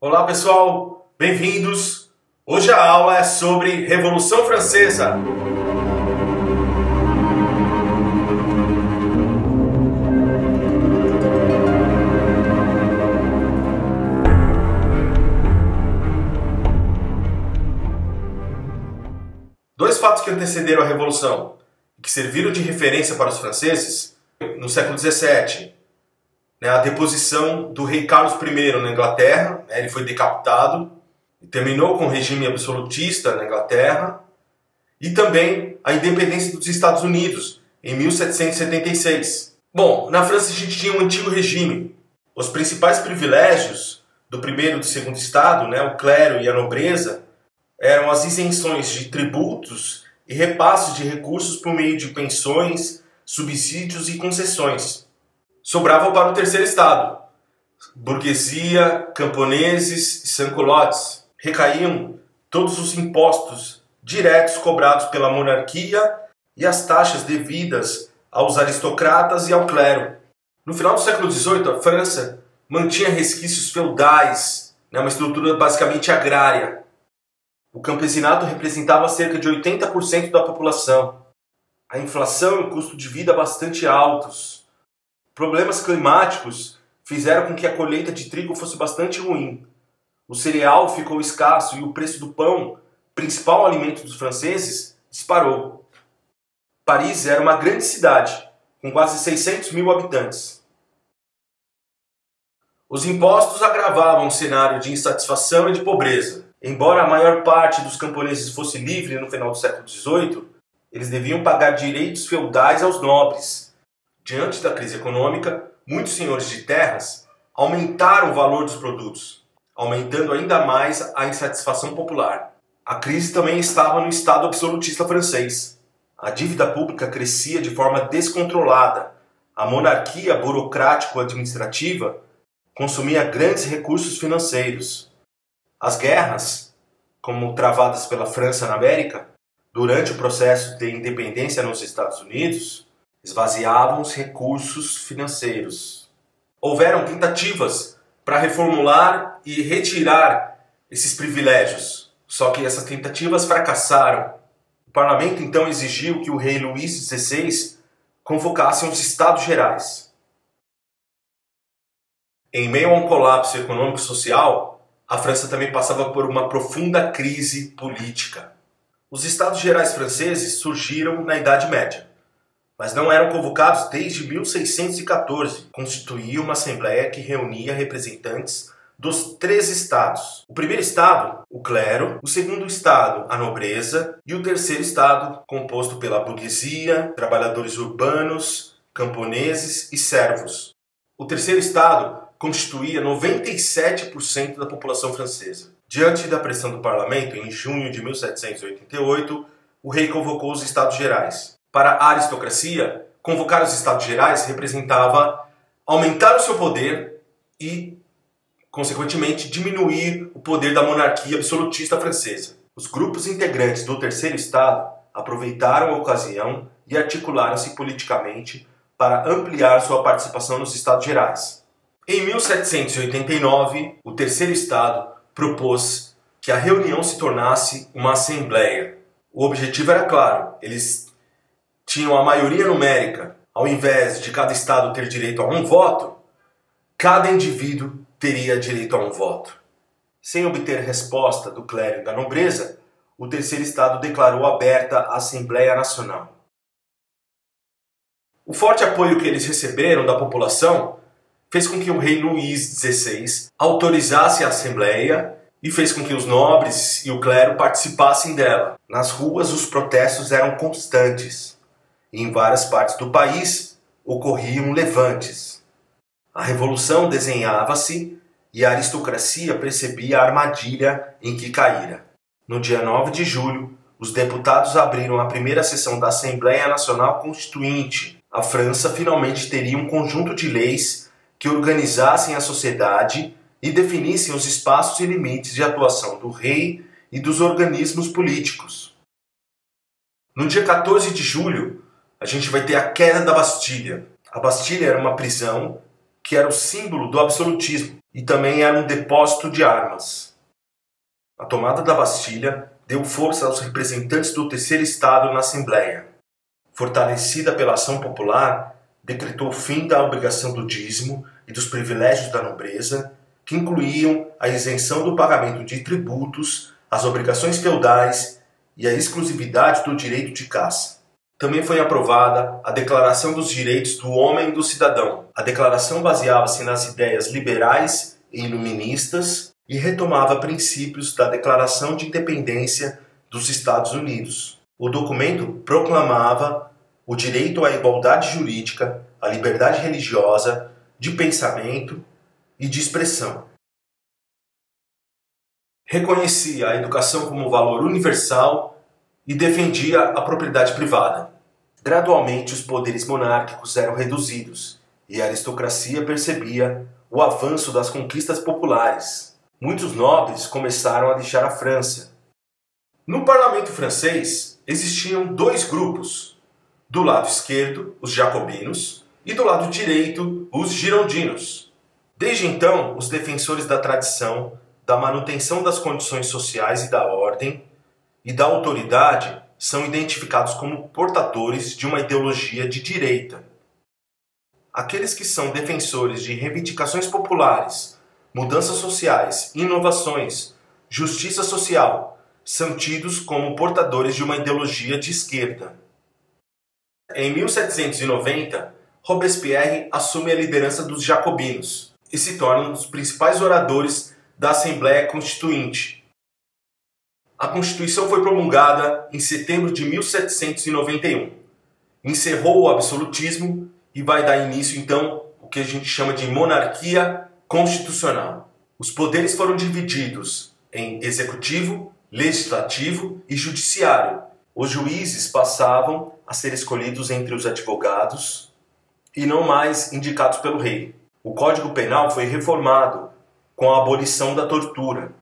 Olá pessoal, bem-vindos! Hoje a aula é sobre Revolução Francesa. Dois fatos que antecederam a Revolução e que serviram de referência para os franceses no século XVII. A deposição do rei Carlos I na Inglaterra, ele foi decapitado e terminou com o regime absolutista na Inglaterra, e também a independência dos Estados Unidos em 1776. Bom, na França a gente tinha um antigo regime. Os principais privilégios do primeiro e do segundo estado, o clero e a nobreza, eram as isenções de tributos e repasses de recursos por meio de pensões, subsídios e concessões. Sobravam para o terceiro estado. Burguesia, camponeses e sans-culottes. Recaíam todos os impostos diretos cobrados pela monarquia e as taxas devidas aos aristocratas e ao clero. No final do século XVIII, a França mantinha resquícios feudais, uma estrutura basicamente agrária. O campesinato representava cerca de 80% da população. A inflação e o custo de vida bastante altos. Problemas climáticos fizeram com que a colheita de trigo fosse bastante ruim. O cereal ficou escasso e o preço do pão, principal alimento dos franceses, disparou. Paris era uma grande cidade, com quase 600 mil habitantes. Os impostos agravavam o cenário de insatisfação e de pobreza. Embora a maior parte dos camponeses fosse livre no final do século XVIII, eles deviam pagar direitos feudais aos nobres. Diante da crise econômica, muitos senhores de terras aumentaram o valor dos produtos, aumentando ainda mais a insatisfação popular. A crise também estava no Estado absolutista francês. A dívida pública crescia de forma descontrolada. A monarquia burocrático-administrativa consumia grandes recursos financeiros. As guerras, como travadas pela França na América, durante o processo de independência nos Estados Unidos, esvaziavam os recursos financeiros. Houveram tentativas para reformular e retirar esses privilégios, só que essas tentativas fracassaram. O parlamento então exigiu que o rei Luís XVI convocasse os Estados Gerais. Em meio a um colapso econômico e social, a França também passava por uma profunda crise política. Os Estados Gerais franceses surgiram na Idade Média, mas não eram convocados desde 1614. Constituía uma assembleia que reunia representantes dos 3 estados. O primeiro estado, o clero; o segundo estado, a nobreza; e o terceiro estado, composto pela burguesia, trabalhadores urbanos, camponeses e servos. O terceiro estado constituía 97% da população francesa. Diante da pressão do parlamento, em junho de 1788, o rei convocou os Estados Gerais. Para a aristocracia, convocar os Estados Gerais representava aumentar o seu poder e, consequentemente, diminuir o poder da monarquia absolutista francesa. Os grupos integrantes do terceiro estado aproveitaram a ocasião e articularam-se politicamente para ampliar sua participação nos Estados Gerais. Em 1789, o terceiro estado propôs que a reunião se tornasse uma assembleia. O objetivo era claro: eles tinham a maioria numérica. Ao invés de cada estado ter direito a um voto, cada indivíduo teria direito a um voto. Sem obter resposta do clero e da nobreza, o terceiro estado declarou aberta a Assembleia Nacional. O forte apoio que eles receberam da população fez com que o rei Luís XVI autorizasse a Assembleia e fez com que os nobres e o clero participassem dela. Nas ruas, os protestos eram constantes. E em várias partes do país ocorriam levantes. A revolução desenhava-se e a aristocracia percebia a armadilha em que caíra. No dia 9 de julho, os deputados abriram a primeira sessão da Assembleia Nacional Constituinte. A França finalmente teria um conjunto de leis que organizassem a sociedade e definissem os espaços e limites de atuação do rei e dos organismos políticos. No dia 14 de julho, a gente vai ter a queda da Bastilha. A Bastilha era uma prisão que era o símbolo do absolutismo e também era um depósito de armas. A tomada da Bastilha deu força aos representantes do terceiro Estado na Assembleia. Fortalecida pela ação popular, decretou o fim da obrigação do dízimo e dos privilégios da nobreza, que incluíam a isenção do pagamento de tributos, as obrigações feudais e a exclusividade do direito de caça. Também foi aprovada a Declaração dos Direitos do Homem e do Cidadão. A declaração baseava-se nas ideias liberais e iluministas e retomava princípios da Declaração de Independência dos Estados Unidos. O documento proclamava o direito à igualdade jurídica, à liberdade religiosa, de pensamento e de expressão. Reconhecia a educação como valor universal e defendia a propriedade privada. Gradualmente, os poderes monárquicos eram reduzidos e a aristocracia percebia o avanço das conquistas populares. Muitos nobres começaram a deixar a França. No parlamento francês, existiam dois grupos. Do lado esquerdo, os jacobinos, e do lado direito, os girondinos. Desde então, os defensores da tradição, da manutenção das condições sociais e da ordem e da autoridade são identificados como portadores de uma ideologia de direita. Aqueles que são defensores de reivindicações populares, mudanças sociais, inovações, justiça social, são tidos como portadores de uma ideologia de esquerda. Em 1790, Robespierre assume a liderança dos jacobinos e se torna um dos principais oradores da Assembleia Constituinte. A Constituição foi promulgada em setembro de 1791. Encerrou o absolutismo e vai dar início, então, o que a gente chama de monarquia constitucional. Os poderes foram divididos em executivo, legislativo e judiciário. Os juízes passavam a ser escolhidos entre os advogados e não mais indicados pelo rei. O Código Penal foi reformado com a abolição da tortura.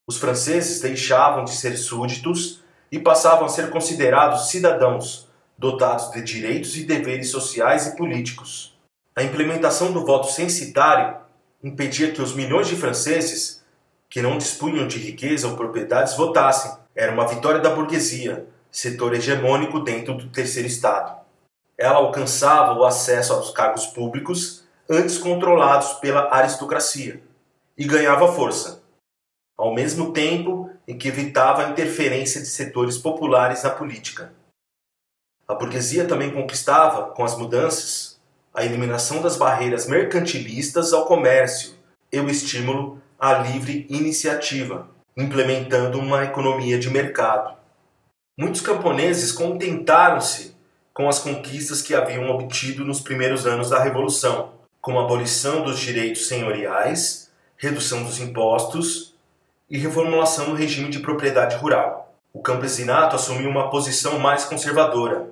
Os franceses deixavam de ser súditos e passavam a ser considerados cidadãos, dotados de direitos e deveres sociais e políticos. A implementação do voto censitário impedia que os milhões de franceses, que não dispunham de riqueza ou propriedades, votassem. Era uma vitória da burguesia, setor hegemônico dentro do terceiro Estado. Ela alcançava o acesso aos cargos públicos, antes controlados pela aristocracia, e ganhava força, ao mesmo tempo em que evitava a interferência de setores populares na política. A burguesia também conquistava, com as mudanças, a eliminação das barreiras mercantilistas ao comércio e o estímulo à livre iniciativa, implementando uma economia de mercado. Muitos camponeses contentaram-se com as conquistas que haviam obtido nos primeiros anos da Revolução, como a abolição dos direitos senhoriais, redução dos impostos e reformulação do regime de propriedade rural. O campesinato assumiu uma posição mais conservadora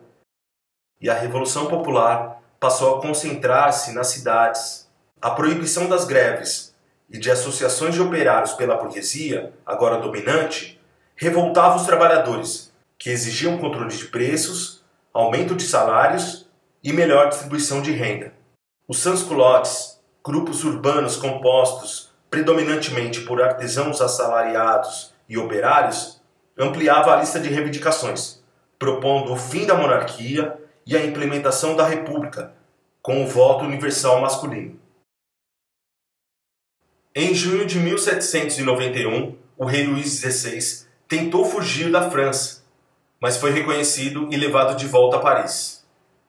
e a Revolução Popular passou a concentrar-se nas cidades. A proibição das greves e de associações de operários pela burguesia, agora dominante, revoltava os trabalhadores, que exigiam controle de preços, aumento de salários e melhor distribuição de renda. Os sans-culottes, grupos urbanos compostos predominantemente por artesãos assalariados e operários, ampliava a lista de reivindicações, propondo o fim da monarquia e a implementação da república, com o voto universal masculino. Em junho de 1791, o rei Luís XVI tentou fugir da França, mas foi reconhecido e levado de volta a Paris.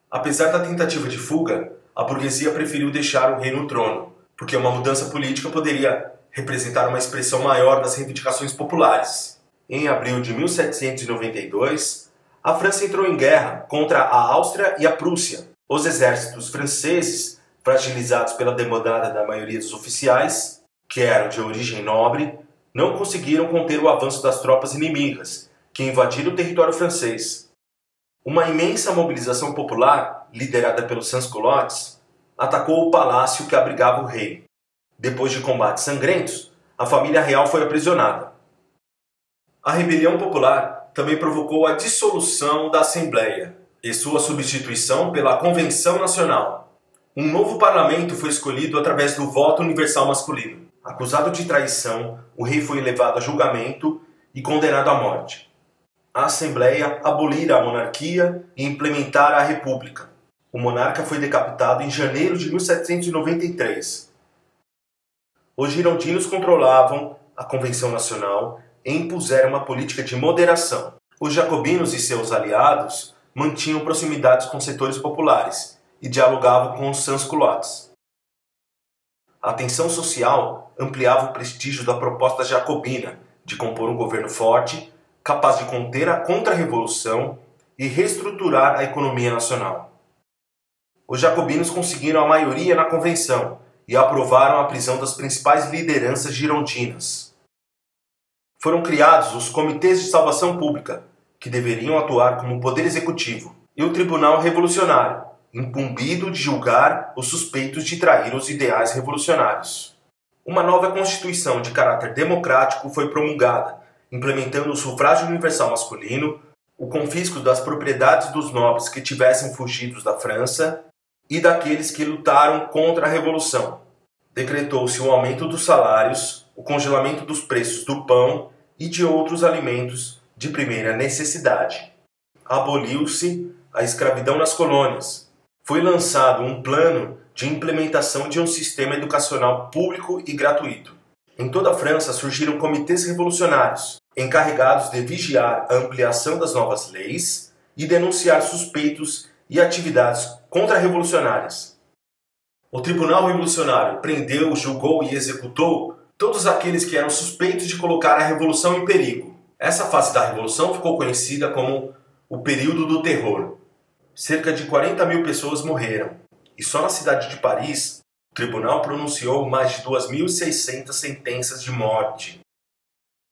Apesar da tentativa de fuga, a burguesia preferiu deixar o rei no trono, porque uma mudança política poderia representar uma expressão maior das reivindicações populares. Em abril de 1792, a França entrou em guerra contra a Áustria e a Prússia. Os exércitos franceses, fragilizados pela debandada da maioria dos oficiais, que eram de origem nobre, não conseguiram conter o avanço das tropas inimigas, que invadiram o território francês. Uma imensa mobilização popular, liderada pelos sans-culottes, atacou o palácio que abrigava o rei. Depois de combates sangrentos, a família real foi aprisionada. A rebelião popular também provocou a dissolução da Assembleia e sua substituição pela Convenção Nacional. Um novo parlamento foi escolhido através do voto universal masculino. Acusado de traição, o rei foi levado a julgamento e condenado à morte. A Assembleia abolira a monarquia e implementara a república. O monarca foi decapitado em janeiro de 1793. Os girondinos controlavam a Convenção Nacional e impuseram uma política de moderação. Os jacobinos e seus aliados mantinham proximidades com setores populares e dialogavam com os sans-culottes. A tensão social ampliava o prestígio da proposta jacobina de compor um governo forte, capaz de conter a contra-revolução e reestruturar a economia nacional. Os jacobinos conseguiram a maioria na convenção e aprovaram a prisão das principais lideranças girondinas. Foram criados os Comitês de Salvação Pública, que deveriam atuar como poder executivo, e o Tribunal Revolucionário, incumbido de julgar os suspeitos de trair os ideais revolucionários. Uma nova Constituição de caráter democrático foi promulgada, implementando o sufrágio universal masculino, o confisco das propriedades dos nobres que tivessem fugido da França e daqueles que lutaram contra a Revolução. Decretou-se o aumento dos salários, o congelamento dos preços do pão e de outros alimentos de primeira necessidade. Aboliu-se a escravidão nas colônias. Foi lançado um plano de implementação de um sistema educacional público e gratuito. Em toda a França surgiram comitês revolucionários, encarregados de vigiar a ampliação das novas leis e denunciar suspeitos e atividades contra-revolucionárias. O Tribunal Revolucionário prendeu, julgou e executou todos aqueles que eram suspeitos de colocar a Revolução em perigo. Essa fase da Revolução ficou conhecida como o período do terror. Cerca de 40 mil pessoas morreram, e só na cidade de Paris, o tribunal pronunciou mais de 2.600 sentenças de morte.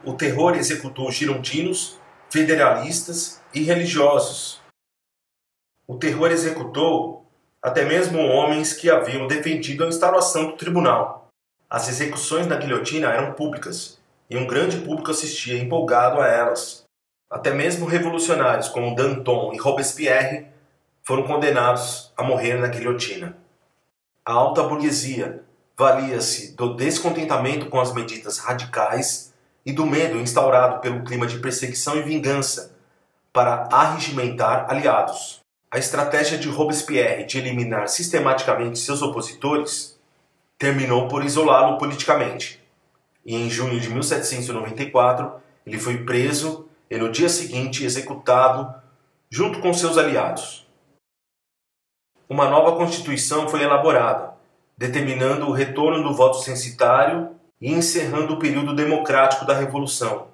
O terror executou girondinos, federalistas e religiosos. O terror executou até mesmo homens que haviam defendido a instalação do tribunal. As execuções na guilhotina eram públicas, e um grande público assistia empolgado a elas. Até mesmo revolucionários como Danton e Robespierre foram condenados a morrer na guilhotina. A alta burguesia valia-se do descontentamento com as medidas radicais e do medo instaurado pelo clima de perseguição e vingança para arregimentar aliados. A estratégia de Robespierre de eliminar sistematicamente seus opositores terminou por isolá-lo politicamente. E em junho de 1794, ele foi preso e no dia seguinte executado junto com seus aliados. Uma nova Constituição foi elaborada, determinando o retorno do voto censitário e encerrando o período democrático da Revolução.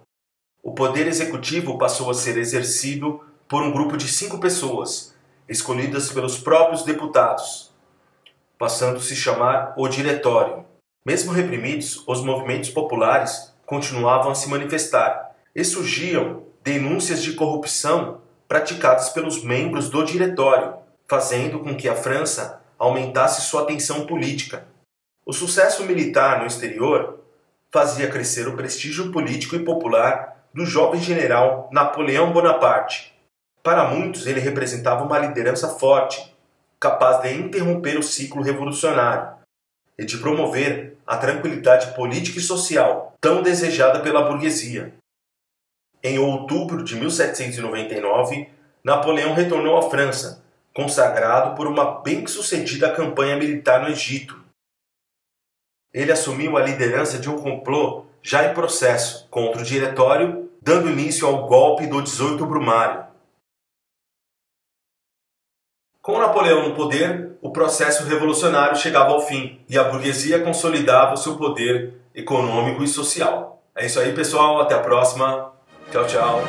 O poder executivo passou a ser exercido por um grupo de 5 pessoas, escolhidas pelos próprios deputados, passando a se chamar o Diretório. Mesmo reprimidos, os movimentos populares continuavam a se manifestar e surgiam denúncias de corrupção praticadas pelos membros do Diretório, fazendo com que a França aumentasse sua tensão política. O sucesso militar no exterior fazia crescer o prestígio político e popular do jovem general Napoleão Bonaparte. Para muitos, ele representava uma liderança forte, capaz de interromper o ciclo revolucionário e de promover a tranquilidade política e social tão desejada pela burguesia. Em outubro de 1799, Napoleão retornou à França, consagrado por uma bem-sucedida campanha militar no Egito. Ele assumiu a liderança de um complô já em processo contra o Diretório, dando início ao golpe do 18 Brumário. Com Napoleão no poder, o processo revolucionário chegava ao fim e a burguesia consolidava o seu poder econômico e social. É isso aí, pessoal. Até a próxima. Tchau, tchau.